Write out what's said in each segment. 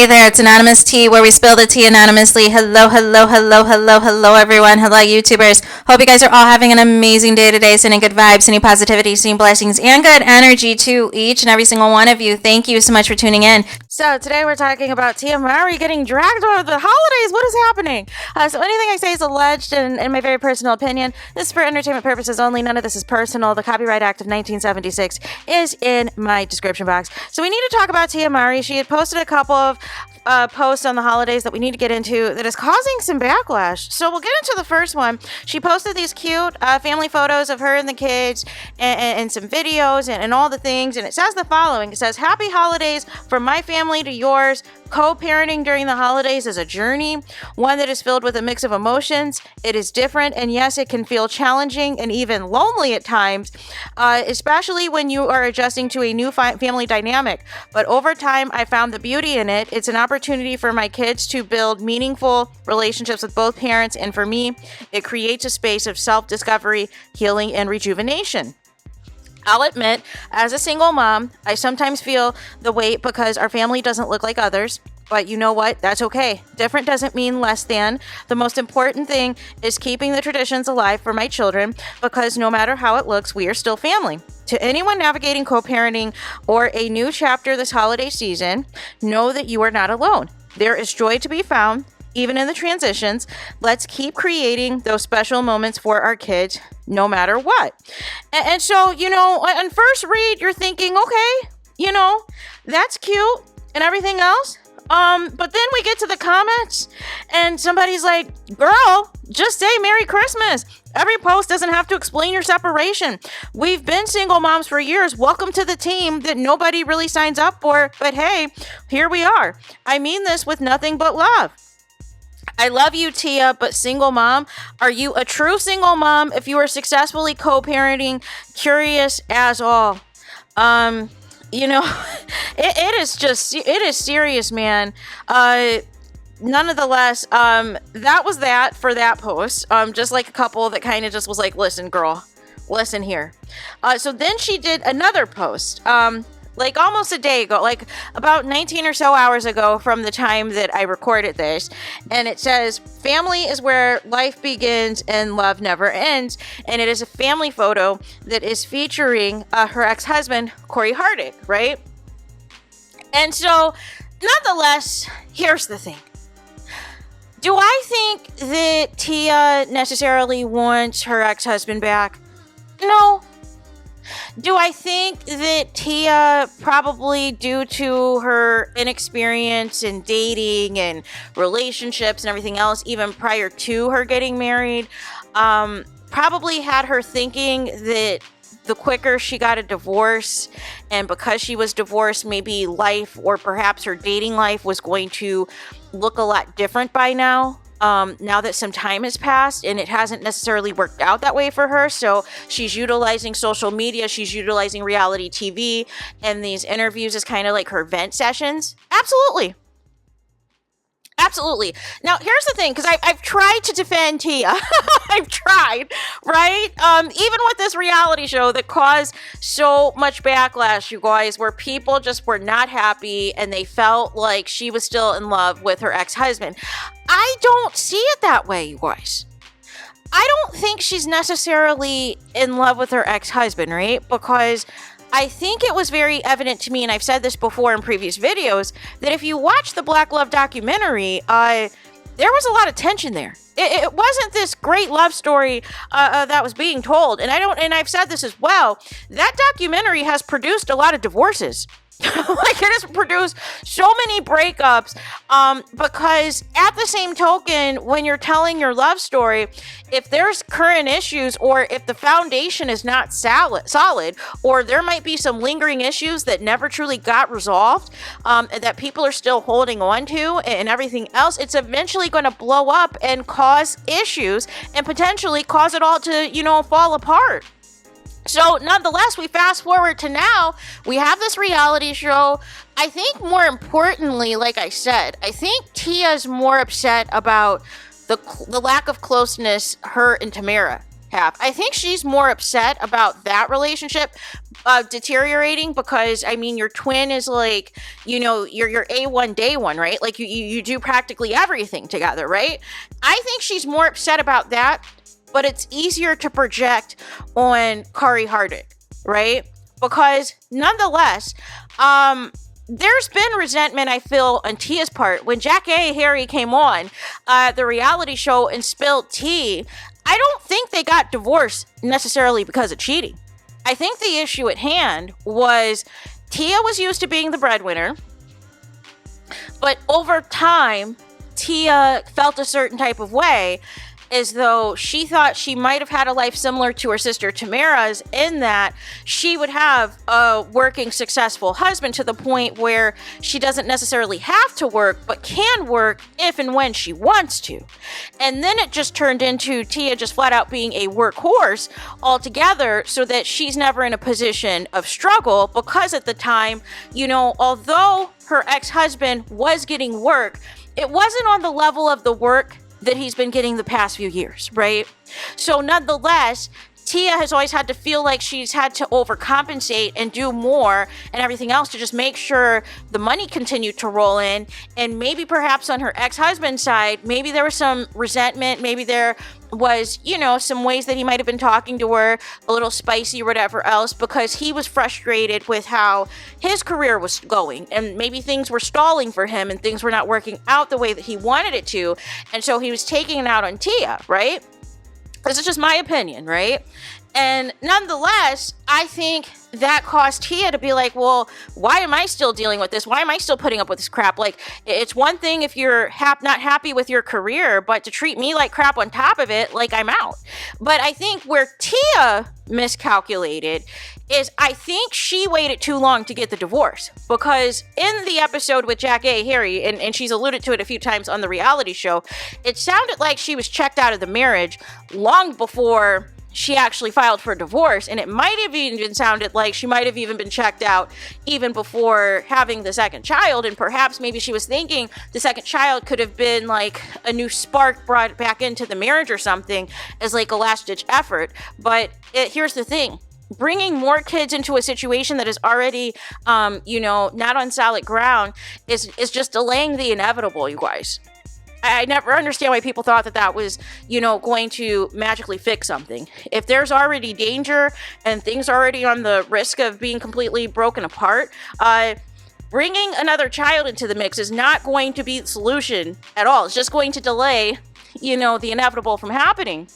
there, it's Anonymous Tea, where we spill the tea anonymously. Hello, hello, hello, hello, hello, everyone. Hello, YouTubers. Hope you guys are all having an amazing day today, sending good vibes, sending positivity, sending blessings, and good energy to each and every single one of you. Thank you so much for tuning in. So today we're talking about MOWRY getting dragged over the holidays. What is happening? So anything I say is alleged and in my very personal opinion. This is for entertainment purposes only. None of this is personal. The Copyright Act of 1976 is in my description box. So we need to talk about MOWRY. She had posted a couple of posts on the holidays that we need to get into that is causing some backlash. So we'll get into the first one. She posted these cute family photos of her and the kids and some videos and all the things. And it says the following. It says, "Happy holidays from my family to yours. Co-parenting during the holidays is a journey, one that is filled with a mix of emotions. It is different, and yes, it can feel challenging and even lonely at times, especially when you are adjusting to a new family dynamic. But over time, I found the beauty in it. It's an opportunity for my kids to build meaningful relationships with both parents, and for me, it creates a space of self-discovery, healing, and rejuvenation. I'll admit, as a single mom, I sometimes feel the weight because our family doesn't look like others. But you know what? That's okay. Different doesn't mean less than. The most important thing is keeping the traditions alive for my children, because no matter how it looks, we are still family. To anyone navigating co-parenting or a new chapter this holiday season, know that you are not alone. There is joy to be found, even in the transitions. Let's keep creating those special moments for our kids, no matter what." And so, on first read, you're thinking, okay, that's cute and everything else. But then we get to the comments and somebody's like, "Girl, just say Merry Christmas. Every post doesn't have to explain your separation. We've been single moms for years. Welcome to the team that nobody really signs up for. But hey, here we are. I mean this with nothing but love. I love you, Tia, but single mom? Are you a true single mom if you are successfully co-parenting? Curious as all." It is serious, man. Nonetheless, that was that for that post. Just like a couple that kind of just was like, "Listen, girl, listen here." So then she did another post, like almost a day ago, like about 19 or so hours ago from the time that I recorded this. And it says, "Family is where life begins and love never ends." And it is a family photo that is featuring her ex-husband, Corey Hardick, right? And so, nonetheless, here's the thing. Do I think that Tia necessarily wants her ex-husband back? No. Do I think that Tia, probably due to her inexperience in dating and relationships and everything else, even prior to her getting married, probably had her thinking that the quicker she got a divorce, and because she was divorced, maybe life or perhaps her dating life was going to look a lot different by now. Now that some time has passed, and it hasn't necessarily worked out that way for her. So she's utilizing social media, she's utilizing reality TV, and these interviews as kind of like her vent sessions. Absolutely. Absolutely. Now, here's the thing, because I've tried to defend Tia. I've tried, right? Even with this reality show that caused so much backlash, you guys, where people just were not happy and they felt like she was still in love with her ex-husband. I don't see it that way, you guys. I don't think she's necessarily in love with her ex-husband, right? Because I think it was very evident to me, and I've said this before in previous videos, that if you watch the Black Love documentary, there was a lot of tension there. It wasn't this great love story that was being told, and I've said this as well. That documentary has produced a lot of divorces. Like, it has produced so many breakups, because at the same token, when you're telling your love story, if there's current issues, or if the foundation is not solid, or there might be some lingering issues that never truly got resolved, that people are still holding on to and everything else, it's eventually going to blow up and cause issues and potentially cause it all to, fall apart. So nonetheless, we fast forward to now, we have this reality show. I think more importantly, like I said, I think Tia's more upset about the lack of closeness her and Tamara. have. I think she's more upset about that relationship deteriorating because, I mean, your twin is like, you know, your A1 day one, right? Like you do practically everything together, right? I think she's more upset about that, but it's easier to project on Kari Hardick, right? Because nonetheless, there's been resentment, I feel, on Tia's part. When Jack A. Harry came on the reality show and spilled tea, I don't think they got divorced necessarily because of cheating. I think the issue at hand was Tia was used to being the breadwinner, but over time, Tia felt a certain type of way, as though she thought she might have had a life similar to her sister Tamara's, in that she would have a working, successful husband to the point where she doesn't necessarily have to work, but can work if and when she wants to. And then it just turned into Tia just flat out being a workhorse altogether, so that she's never in a position of struggle, because at the time, you know, although her ex-husband was getting work, it wasn't on the level of the work that he's been getting the past few years, right? So nonetheless, Tia has always had to feel like she's had to overcompensate and do more and everything else to just make sure the money continued to roll in. And maybe perhaps on her ex-husband's side, maybe there was some resentment, maybe there was, you know, some ways that he might have been talking to her a little spicy or whatever else, because he was frustrated with how his career was going, and maybe things were stalling for him and things were not working out the way that he wanted it to. And so he was taking it out on Tia, right? This is just my opinion, right? And nonetheless, I think that caused Tia to be like, well, why am I still dealing with this? Why am I still putting up with this crap? Like, it's one thing if you're not happy with your career, but to treat me like crap on top of it, like I'm out. But I think where Tia miscalculated is, I think she waited too long to get the divorce. Because in the episode with Jack A. Harry, and she's alluded to it a few times on the reality show, it sounded like she was checked out of the marriage long before she actually filed for divorce. And it might have even sounded like she might have even been checked out even before having the second child. And perhaps maybe she was thinking the second child could have been like a new spark brought back into the marriage or something, as like a last-ditch effort. But here's the thing. Bringing more kids into a situation that is already, not on solid ground is just delaying the inevitable, you guys. I never understand why people thought that was, going to magically fix something. If there's already danger and things are already on the risk of being completely broken apart, bringing another child into the mix is not going to be the solution at all. It's just going to delay, the inevitable from happening.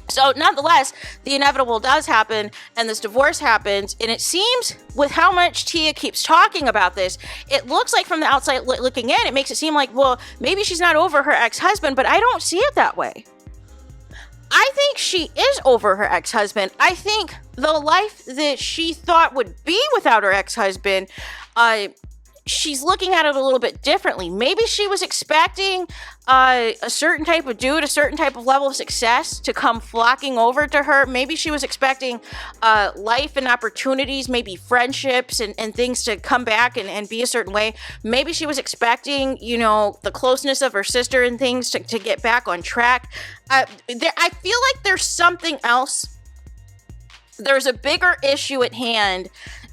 So nonetheless, the inevitable does happen, and this divorce happens, and it seems with how much Tia keeps talking about this, it looks like from the outside looking in, it makes it seem like, well, maybe she's not over her ex-husband, but I don't see it that way. I think she is over her ex-husband. I think the life that she thought would be without her ex-husband, she's looking at it a little bit differently. Maybe she was expecting a certain type of dude, a certain type of level of success to come flocking over to her. Maybe she was expecting life and opportunities, maybe friendships and things to come back and be a certain way. Maybe she was expecting, the closeness of her sister and things to get back on track. I feel like there's something else. There's a bigger issue at hand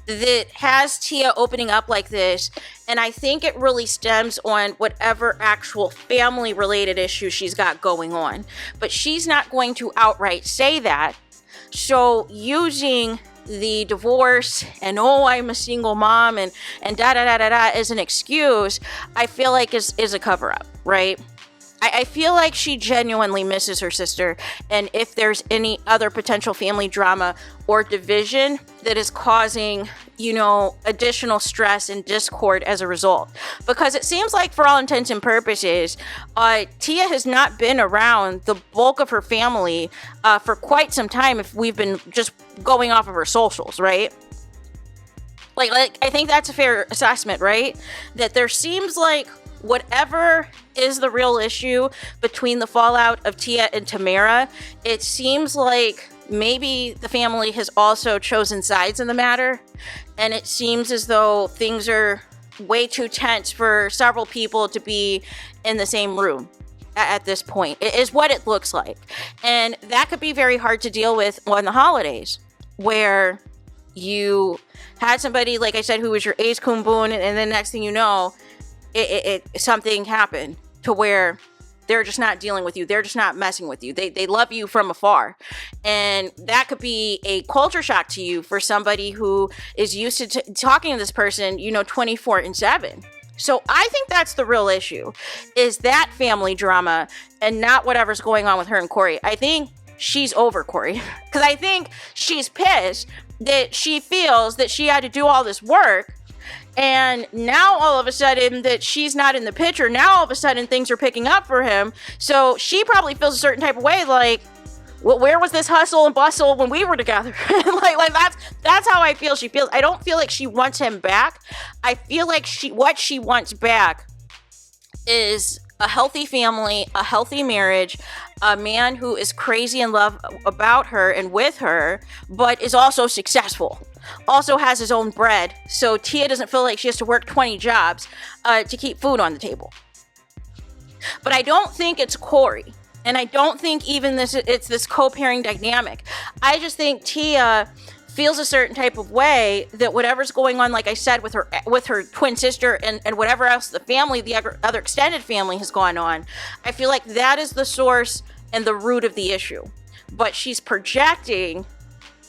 that has Tia opening up like this, and I think it really stems on whatever actual family-related issues she's got going on. But she's not going to outright say that, so using the divorce and, I'm a single mom and da-da-da-da-da as an excuse, I feel like is a cover-up, right? I feel like she genuinely misses her sister, and if there's any other potential family drama or division that is causing, additional stress and discord as a result. Because it seems like, for all intents and purposes, Tia has not been around the bulk of her family for quite some time, if we've been just going off of her socials, right? Like I think that's a fair assessment, right? That there seems like whatever is the real issue between the fallout of Tia and Tamara, it seems like maybe the family has also chosen sides in the matter, and it seems as though things are way too tense for several people to be in the same room at this point. It is what it looks like. And that could be very hard to deal with on the holidays, where you had somebody, like I said, who was your ace coon boon, and then next thing you know, something happened to where they're just not dealing with you. They're just not messing with you. They love you from afar. And that could be a culture shock to you for somebody who is used to talking to this person, 24/7. So I think that's the real issue, is that family drama and not whatever's going on with her and Corey. I think she's over Corey, because I think she's pissed that she feels that she had to do all this work. And now all of a sudden that she's not in the picture, now all of a sudden things are picking up for him. So she probably feels a certain type of way, like, well, where was this hustle and bustle when we were together? like that's how I feel she feels. I don't feel like she wants him back. I feel like what she wants back is a healthy family, a healthy marriage, a man who is crazy in love about her and with her, but is also successful. Also has his own bread, so Tia doesn't feel like she has to work 20 jobs to keep food on the table. But I don't think it's Corey, and I don't think even it's this co-parenting dynamic. I just think Tia feels a certain type of way that whatever's going on, like I said, with her twin sister and whatever else the other extended family has gone on, I feel like that is the source and the root of the issue. But she's projecting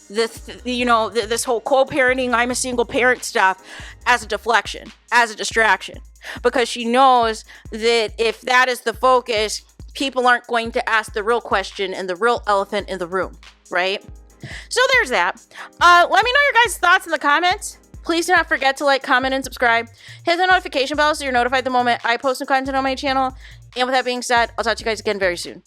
this whole co-parenting, I'm a single parent stuff as a deflection, as a distraction, because she knows that if that is the focus, people aren't going to ask the real question and the real elephant in the room, right? So there's that. Let me know your guys' thoughts in the comments. Please do not forget to like, comment, and subscribe. Hit the notification bell so you're notified the moment I post new content on my channel. And with that being said, I'll talk to you guys again very soon.